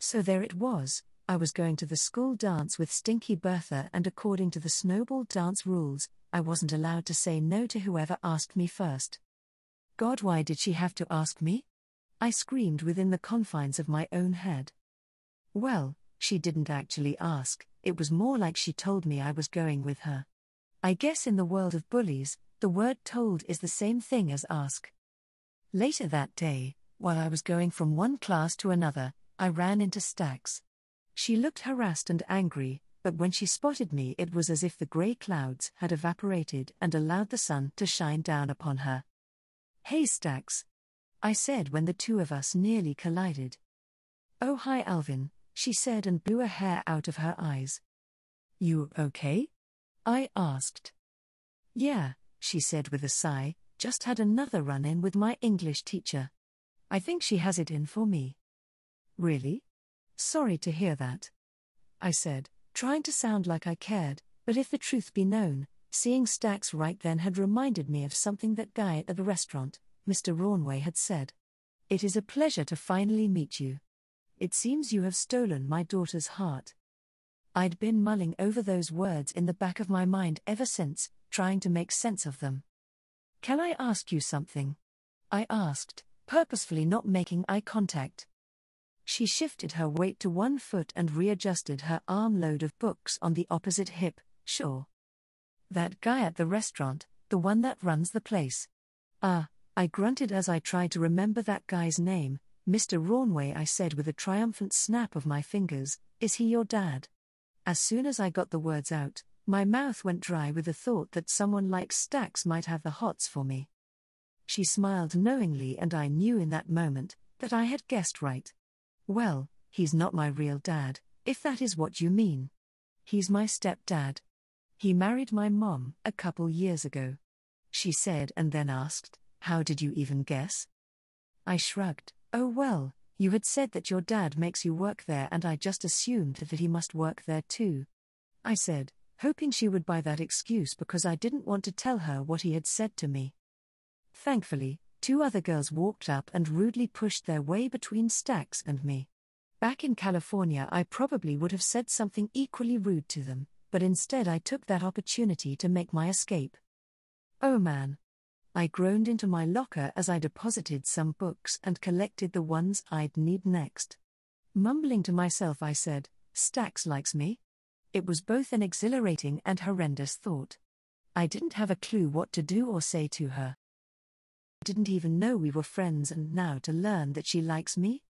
So there it was, I was going to the school dance with Stinky Bertha, and according to the snowball dance rules, I wasn't allowed to say no to whoever asked me first. God, why did she have to ask me? I screamed within the confines of my own head. Well, she didn't actually ask, it was more like she told me I was going with her. I guess in the world of bullies, the word told is the same thing as ask. Later that day, while I was going from one class to another, I ran into Stax. She looked harassed and angry, but when she spotted me it was as if the grey clouds had evaporated and allowed the sun to shine down upon her. "Hey Stax," I said when the two of us nearly collided. "Oh hi Alvin," she said and blew a hair out of her eyes. "You okay?" I asked. "Yeah," she said with a sigh, "just had another run-in with my English teacher. I think she has it in for me." "Really? Sorry to hear that," I said, trying to sound like I cared, but if the truth be known, seeing Stax right then had reminded me of something that guy at the restaurant, Mr. Rawnway, had said. "It is a pleasure to finally meet you. It seems you have stolen my daughter's heart." I'd been mulling over those words in the back of my mind ever since, trying to make sense of them. "Can I ask you something?" I asked, purposefully not making eye contact. She shifted her weight to one foot and readjusted her armload of books on the opposite hip. "Sure. That guy at the restaurant, the one that runs the place." I grunted as I tried to remember that guy's name. "Mr. Rawnway," I said with a triumphant snap of my fingers, "is he your dad?" As soon as I got the words out, my mouth went dry with the thought that someone like Stax might have the hots for me. She smiled knowingly, and I knew in that moment that I had guessed right. "Well, he's not my real dad, if that is what you mean. He's my stepdad. He married my mom a couple years ago," she said, and then asked, "How did you even guess?" I shrugged. "Oh well, you had said that your dad makes you work there, and I just assumed that he must work there too," I said, hoping she would buy that excuse because I didn't want to tell her what he had said to me. Thankfully, two other girls walked up and rudely pushed their way between Stax and me. Back in California I probably would have said something equally rude to them, but instead I took that opportunity to make my escape. "Oh man." I groaned into my locker as I deposited some books and collected the ones I'd need next. Mumbling to myself I said, "Stax likes me?" It was both an exhilarating and horrendous thought. I didn't have a clue what to do or say to her. Didn't even know we were friends, and now to learn that she likes me?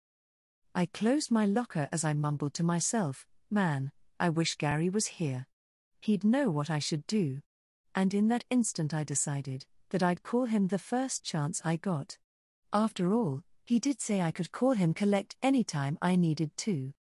I closed my locker as I mumbled to myself, "Man, I wish Gary was here. He'd know what I should do." And in that instant I decided that I'd call him the first chance I got. After all, he did say I could call him collect anytime I needed to.